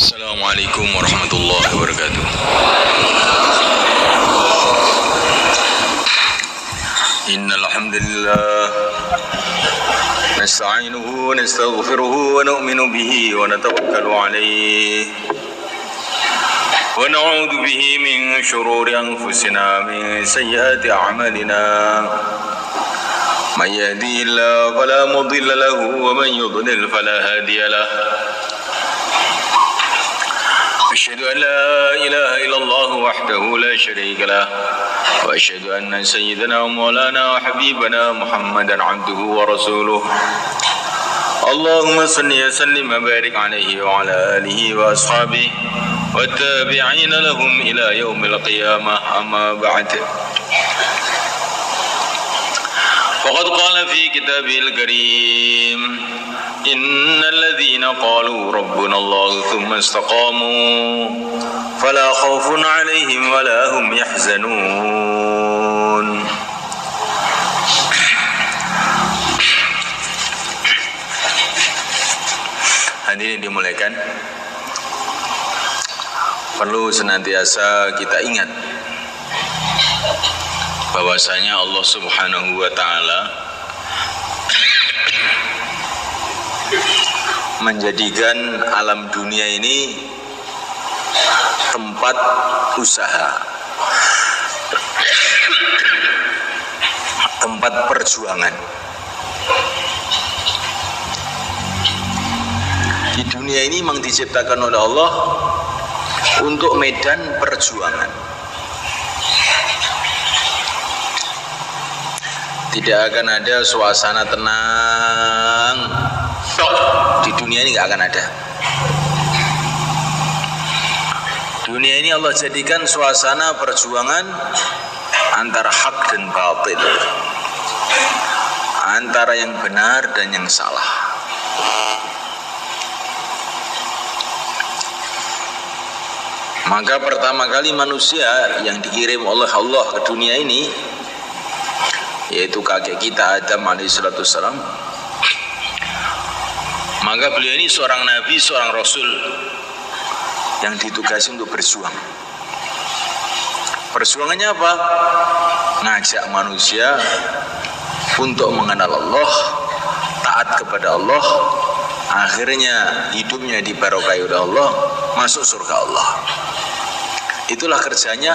Assalamualaikum warahmatullahi wabarakatuh. Innal hamdalillah nasta'inuhu wa nastaghfiruhu wa nu'minu bihi wa natawakkalu alayhi wa na'udzu bihi min shururi anfusina min sayyiati a'malina. May yahdihillahu fala mudilla lahu wa man yudlil fala hadiya lahu. أشهد أن لا إله إلا الله وحده لا شريك له وأشهد أن سيدنا ومولانا وحبيبنا محمدا عبده ورسوله اللهم صل وسلم وبارك عليه وعلى آله وأصحابه والتابعين لهم إلى يوم القيامة أما بعد فقد قال في كتابه الكريم إن الذين قالوا ربنا الله ثم استقاموا فلا خوف عليهم ولا هم يحزنون. Hadirin dimuliakan, perlu senantiasa kita ingat bahwasanya Allah Subhanahu wa taala menjadikan alam dunia ini tempat usaha, tempat perjuangan. Di dunia ini memang diciptakan oleh Allah untuk medan perjuangan. Tidak akan ada suasana tenang di dunia ini, nggak akan ada. Dunia ini Allah jadikan suasana perjuangan antara hak dan batil, antara yang benar dan yang salah. Maka pertama kali manusia yang dikirim oleh Allah ke dunia ini, yaitu kakek kita Adam alaihissalam, maka beliau ini seorang nabi, seorang rasul yang ditugasi untuk berjuang. Perjuangannya apa? Ngajak manusia untuk mengenal Allah, taat kepada Allah, akhirnya hidupnya dibarokai oleh Allah, masuk surga Allah. Itulah kerjanya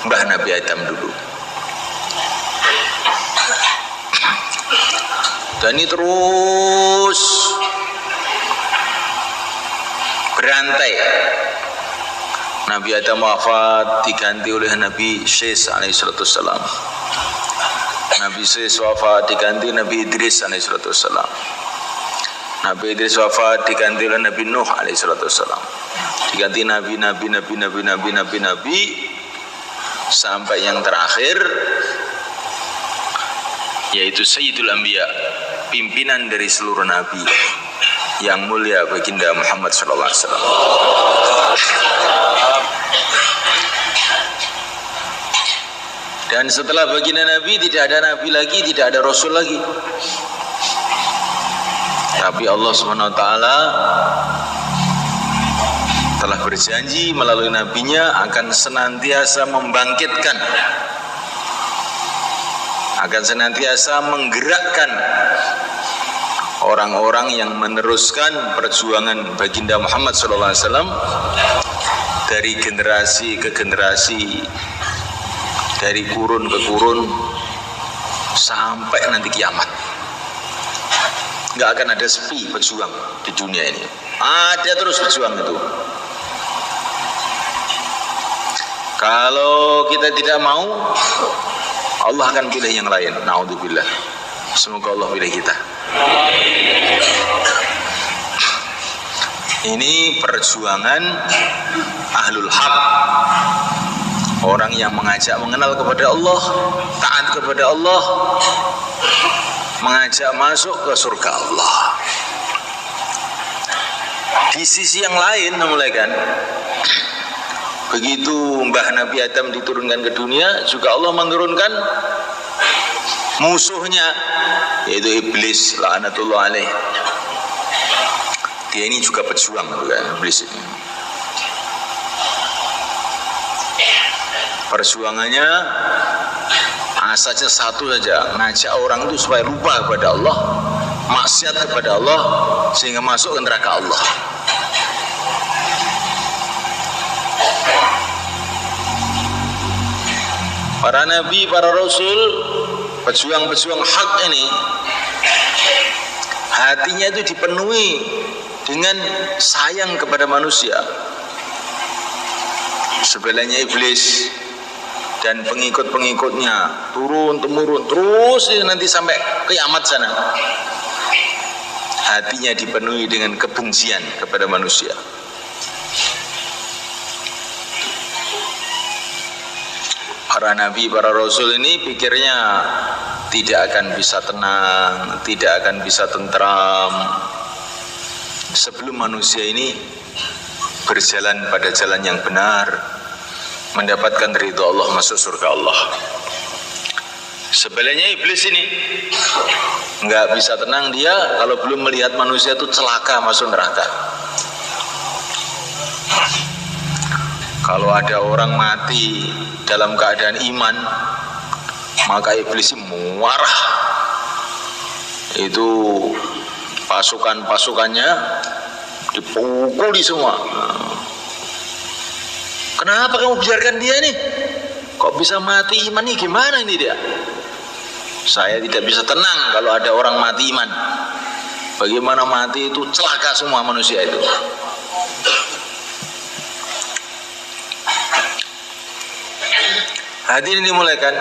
Mbah Nabi Adam dulu. Dan ini terus berantai. Nabi Adam wafat diganti oleh Nabi Syes alaihissalam. Nabi Syes wafat diganti Nabi Idris alaihissalam. Nabi Idris wafat diganti oleh Nabi Nuh alaihissalam. Diganti nabi sampai yang terakhir, yaitu Sayyidul Anbiya, pimpinan dari seluruh nabi, yang mulia baginda Muhammad sallallahu alaihi wasallam. Dan setelah baginda Nabi tidak ada nabi lagi, tidak ada rasul lagi. Tapi Allah Subhanahu wa taala telah berjanji melalui nabinya akan senantiasa membangkitkan, akan senantiasa menggerakkan orang-orang yang meneruskan perjuangan baginda Muhammad SAW dari generasi ke generasi, dari kurun ke kurun, sampai nanti kiamat. Nggak akan ada sepi berjuang di dunia ini, ada terus berjuang itu. Kalau kita tidak mau, Allah akan pilih yang lain. Na'udzubillah. Semoga Allah pilih kita. Ini perjuangan ahlul haq, orang yang mengajak mengenal kepada Allah, taat kepada Allah, mengajak masuk ke surga Allah. Di sisi yang lain, memulaikan begitu Mbah Nabi Adam diturunkan ke dunia, juga Allah menurunkan musuhnya, yaitu iblis laknatullah alaih. Dia ini juga pejuang juga, iblis ini. Perjuangannya asasnya satu saja, ngajak orang itu supaya lupa kepada Allah, maksiat kepada Allah, sehingga masuk ke neraka Allah. Para nabi, para rasul, pejuang-pejuang hak ini, hatinya itu dipenuhi dengan sayang kepada manusia. Sebelahnya iblis dan pengikut-pengikutnya turun-temurun terus nanti sampai kiamat sana. Hatinya dipenuhi dengan kebencian kepada manusia. Para nabi, para rasul ini pikirnya tidak akan bisa tenang, tidak akan bisa tentram sebelum manusia ini berjalan pada jalan yang benar, mendapatkan ridho Allah, masuk surga Allah. Sebenarnya iblis ini nggak bisa tenang dia kalau belum melihat manusia itu celaka masuk neraka. Kalau ada orang mati dalam keadaan iman, maka iblis marah. Itu pasukan-pasukannya dipukuli semua. Kenapa kamu biarkan dia nih? Kok bisa mati iman nih? Gimana ini dia? Saya tidak bisa tenang kalau ada orang mati iman. Bagaimana mati itu celaka semua manusia itu. Hadirin dimulakan,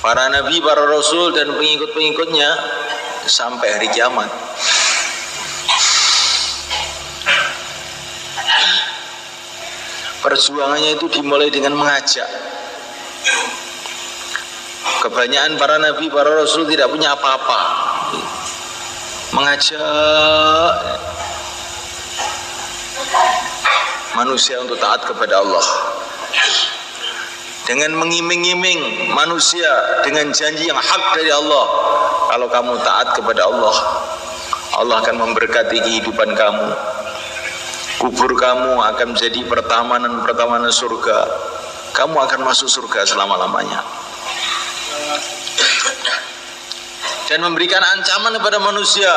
para nabi, para rasul dan pengikut-pengikutnya sampai hari kiamat. Perjuangannya itu dimulai dengan mengajak. Kebanyakan para nabi, para rasul tidak punya apa-apa. Mengajak manusia untuk taat kepada Allah, dengan mengiming-iming manusia dengan janji yang hak dari Allah. Kalau kamu taat kepada Allah, Allah akan memberkati kehidupan kamu. Kubur kamu akan menjadi pertamanan surga. Kamu akan masuk surga selama-lamanya. Dan memberikan ancaman kepada manusia,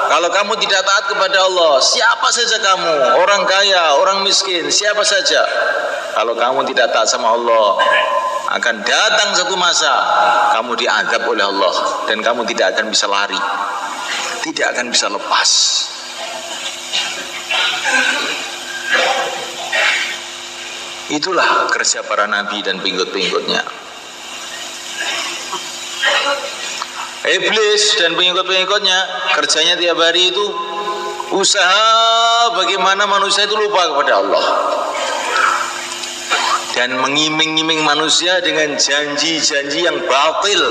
kalau kamu tidak taat kepada Allah, siapa saja kamu, orang kaya, orang miskin, siapa saja, kalau kamu tidak taat sama Allah, akan datang satu masa kamu diazab oleh Allah dan kamu tidak akan bisa lari, tidak akan bisa lepas. Itulah kerja para nabi dan pengikut-pengikutnya. Iblis dan pengikut-pengikutnya kerjanya tiap hari itu usaha bagaimana manusia itu lupa kepada Allah dan mengiming-iming manusia dengan janji-janji yang batil.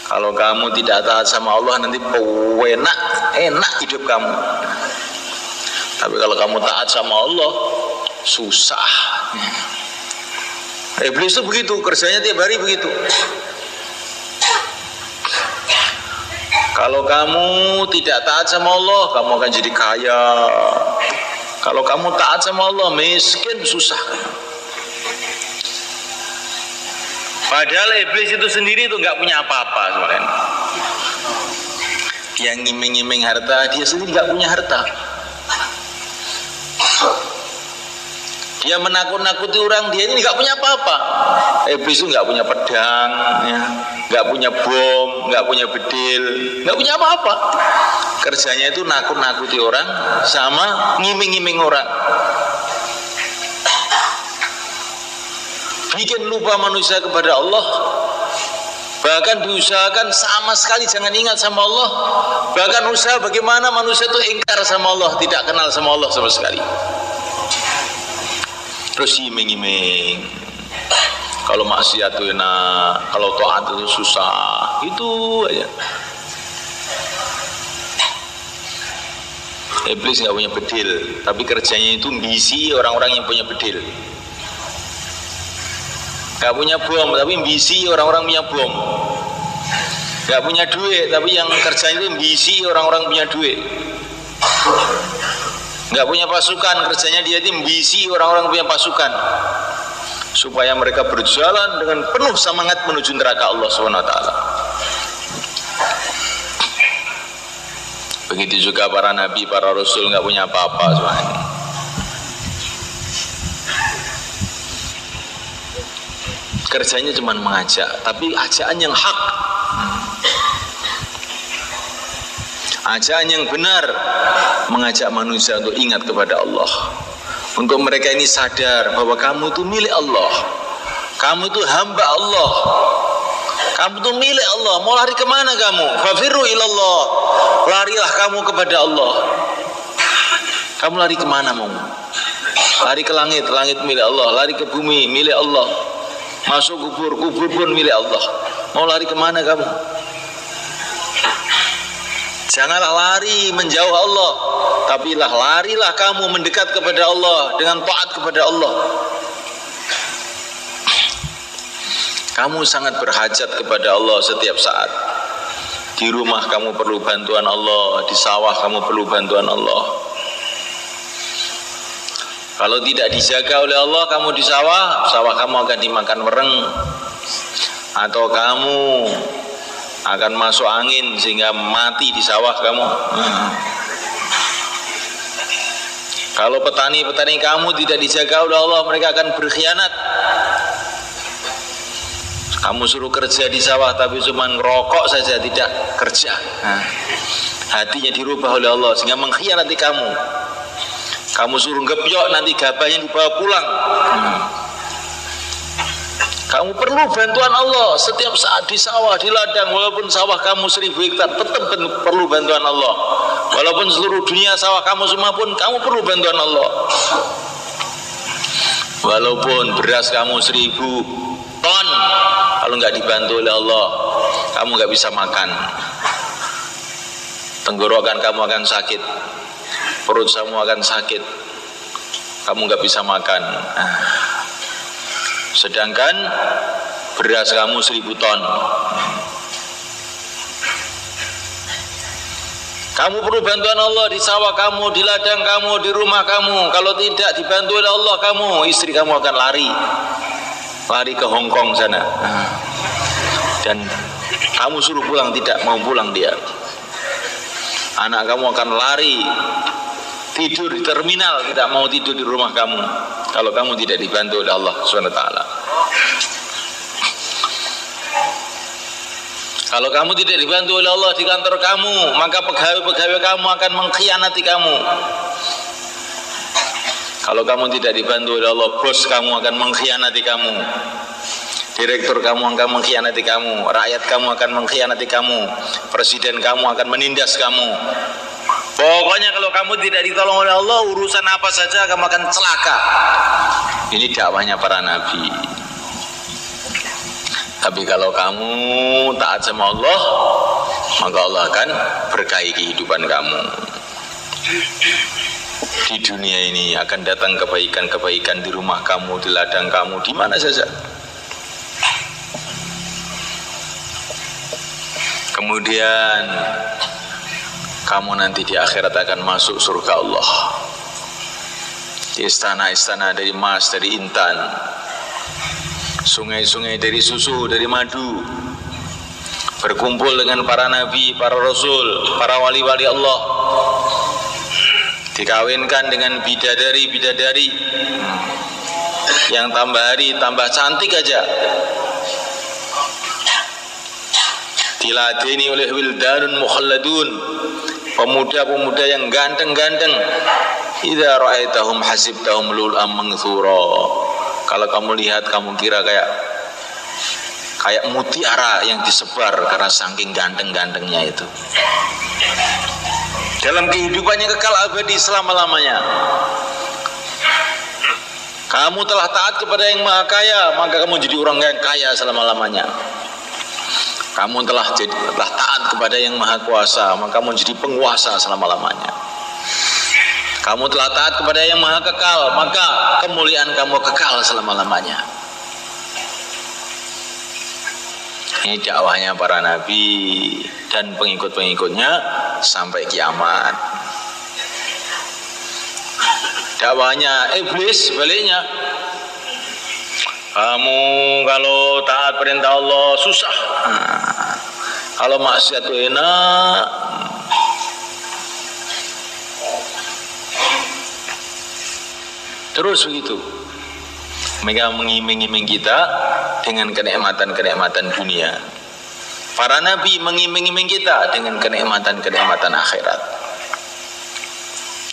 Kalau kamu tidak taat sama Allah, nanti enak hidup kamu. Tapi kalau kamu taat sama Allah, susah. Iblis itu begitu, kerjanya tiap hari begitu. Kalau kamu tidak taat sama Allah, kamu akan jadi kaya. Kalau kamu taat sama Allah, miskin, susah. Padahal iblis itu sendiri itu nggak punya apa-apa sebenarnya. Dia ngiming-ngiming harta, dia sendiri nggak punya harta. Dia menakut-nakuti orang, dia ini nggak punya apa-apa. Iblis itu nggak punya pedang, ya, nggak punya bom, nggak punya bedil, nggak punya apa-apa. Kerjanya itu nakut-nakuti orang sama ngiming-ngiming orang. Bikin lupa manusia kepada Allah. Bahkan diusahakan sama sekali jangan ingat sama Allah. Bahkan usaha bagaimana manusia itu ingkar sama Allah, tidak kenal sama Allah sama sekali. Terus iming-iming, kalau maksiat itu enak, kalau taat itu susah, itu aja. Iblis nggak punya bedil, tapi kerjanya itu mbisi orang-orang yang punya bedil. Nggak punya bom, tapi mbisi orang-orang punya bom. Nggak punya duit, tapi yang kerjanya itu bisi orang-orang punya duit. Nggak punya pasukan, kerjanya dia itu bisi orang-orang punya pasukan, supaya mereka berjalan dengan penuh semangat menuju neraka Allah SWT. Begitu juga para nabi, para rasul nggak punya apa-apa semuanya. Kerjanya cuma mengajak, tapi ajakan yang hak, ajakan yang benar, mengajak manusia untuk ingat kepada Allah, untuk mereka ini sadar bahwa kamu itu milik Allah, kamu itu hamba Allah, kamu itu milik Allah. Mau lari kemana kamu? Fafirru ilallah, larilah kamu kepada Allah. Kamu lari kemana mau? Lari ke langit, langit milik Allah. Lari ke bumi, milik Allah. Masuk kubur, kubur pun milik Allah. Mau lari kemana kamu? Janganlah lari menjauh Allah, tapi larilah kamu mendekat kepada Allah dengan taat kepada Allah. Kamu sangat berhajat kepada Allah setiap saat. Di rumah kamu perlu bantuan Allah, di sawah kamu perlu bantuan Allah. Kalau tidak dijaga oleh Allah, kamu di sawah, sawah kamu akan dimakan wereng, atau kamu akan masuk angin sehingga mati di sawah kamu. Kalau petani-petani kamu tidak dijaga oleh Allah, mereka akan berkhianat. Kamu suruh kerja di sawah tapi cuma ngerokok saja, tidak kerja. Hatinya dirubah oleh Allah sehingga mengkhianati kamu. Kamu suruh gepyok, nanti gabahnya dibawa pulang. Kamu perlu bantuan Allah setiap saat di sawah, di ladang. Walaupun sawah kamu 1000 hektar, tetap perlu bantuan Allah. Walaupun seluruh dunia sawah kamu semua pun, kamu perlu bantuan Allah. Walaupun beras kamu 1000 ton, kalau nggak dibantu oleh Allah, kamu nggak bisa makan. Tenggorokan kamu akan sakit, perut kamu akan sakit, kamu nggak bisa makan. Sedangkan beras kamu 1000 ton. Kamu perlu bantuan Allah di sawah kamu, di ladang kamu, di rumah kamu. Kalau tidak dibantu oleh Allah, istri kamu akan lari ke Hong Kong sana. Dan kamu suruh pulang, tidak mau pulang dia. Anak kamu akan lari tidur di terminal, tidak mau tidur di rumah kamu, kalau kamu tidak dibantu oleh Allah SWT. Kalau kamu tidak dibantu oleh Allah di kantor kamu, maka pegawai-pegawai kamu akan mengkhianati kamu. Kalau kamu tidak dibantu oleh Allah, bos kamu akan mengkhianati kamu, direktur kamu akan mengkhianati kamu, rakyat kamu akan mengkhianati kamu, presiden kamu akan menindas kamu. Pokoknya kalau kamu tidak ditolong oleh Allah, urusan apa saja kamu akan celaka. Ini dakwahnya para nabi. Tapi kalau kamu taat sama Allah, maka Allah akan berkahi kehidupan kamu. Di dunia ini akan datang kebaikan-kebaikan di rumah kamu, di ladang kamu, di mana saja. Kemudian kamu nanti di akhirat akan masuk surga Allah, di istana-istana dari emas, dari intan, sungai-sungai dari susu, dari madu, berkumpul dengan para nabi, para rasul, para wali-wali Allah, dikawinkan dengan bidadari-bidadari yang tambah hari tambah cantik aja, diladeni oleh wildanun mukhalladun, pemuda-pemuda yang ganteng-ganteng. Idza ra'aitahum hasibtahum lul'am manthura. Kalau kamu lihat, kamu kira kayak mutiara yang disebar karena saking ganteng-gantengnya itu. Dalam kehidupannya kekal abadi selama-lamanya. Kamu telah taat kepada yang Maha Kaya, maka kamu jadi orang yang kaya selama-lamanya. Kamu telah taat kepada yang Maha Kuasa, maka kamu jadi penguasa selama-lamanya. Kamu telah taat kepada yang Maha Kekal, maka kemuliaan kamu kekal selama-lamanya. Ini dakwahnya para nabi dan pengikut-pengikutnya sampai kiamat. Dakwahnya iblis sebaliknya. Kamu kalau taat perintah Allah susah. Kalau maksiat itu enak. Terus begitu. Mereka mengiming-iming kita dengan kenikmatan-kenikmatan dunia. Para nabi mengiming-iming kita dengan kenikmatan-kenikmatan akhirat.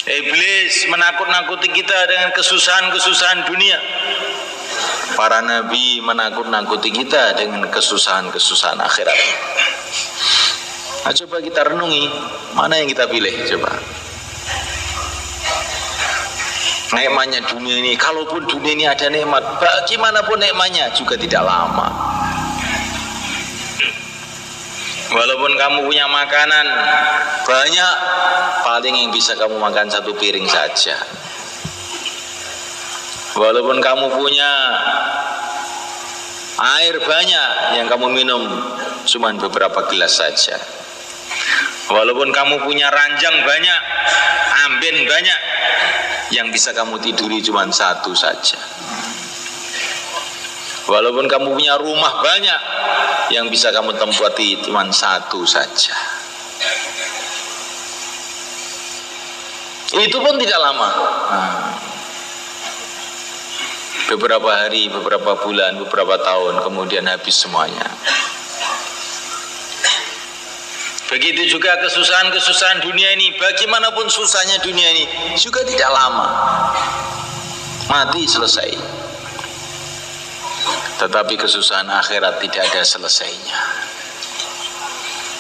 Iblis menakut-nakuti kita dengan kesusahan-kesusahan dunia. Para nabi menakut-nakuti kita dengan kesusahan-kesusahan akhirat. Nah, coba kita renungi, mana yang kita pilih coba. Nikmatnya dunia ini, kalaupun dunia ini ada nikmat, bagaimanapun nikmatnya juga tidak lama. Walaupun kamu punya makanan banyak, paling yang bisa kamu makan satu piring saja. Walaupun kamu punya air banyak, yang kamu minum cuma beberapa gelas saja. Walaupun kamu punya ranjang banyak, amben banyak, yang bisa kamu tiduri cuma satu saja. Walaupun kamu punya rumah banyak, yang bisa kamu tempati cuma satu saja. Itu pun tidak lama. Beberapa hari, beberapa bulan, beberapa tahun, kemudian habis semuanya. Begitu juga kesusahan-kesusahan dunia ini, bagaimanapun susahnya dunia ini juga tidak lama. Mati selesai. Tetapi kesusahan akhirat tidak ada selesainya.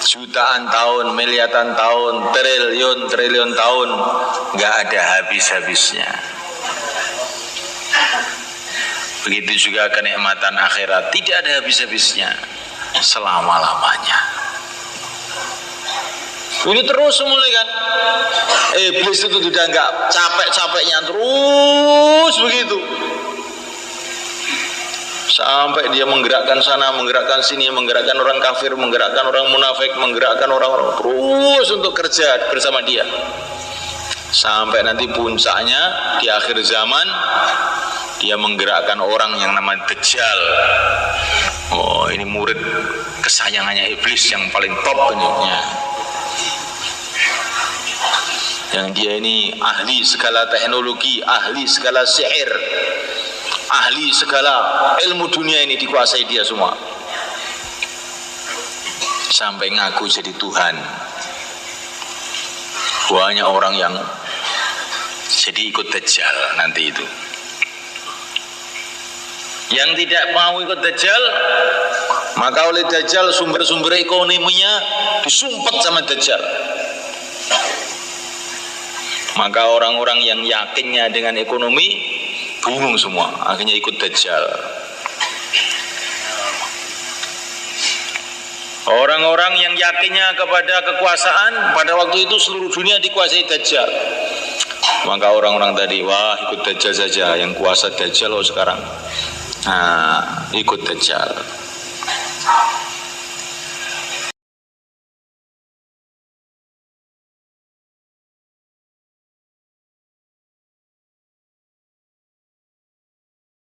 Jutaan tahun, miliaran tahun, triliun tahun, nggak ada habis-habisnya. Begitu juga kenikmatan akhirat tidak ada habis-habisnya selama-lamanya. Ini terus mulai kan. Iblis itu sudah enggak capek-capeknya terus begitu. Sampai dia menggerakkan sana, menggerakkan sini, menggerakkan orang kafir, menggerakkan orang munafik, menggerakkan orang-orang terus untuk kerja bersama dia. Sampai nanti puncaknya di akhir zaman dia menggerakkan orang yang namanya Dajjal. Oh, ini murid kesayangannya iblis yang paling top ini. Yang dia ini ahli segala teknologi, ahli segala sihir, ahli segala ilmu dunia ini dikuasai dia semua. Sampai ngaku jadi Tuhan. Banyak orang yang jadi ikut Dajjal nanti itu. Yang tidak mau ikut Dajjal, maka oleh Dajjal sumber-sumber ekonominya disumpet sama Dajjal. Maka orang-orang yang yakinnya dengan ekonomi bingung semua, akhirnya ikut Dajjal. Orang-orang yang yakinnya kepada kekuasaan, pada waktu itu seluruh dunia dikuasai Dajjal. Maka orang-orang tadi, wah ikut Dajjal saja, yang kuasa Dajjal loh sekarang. Nah, ikut Dajjal.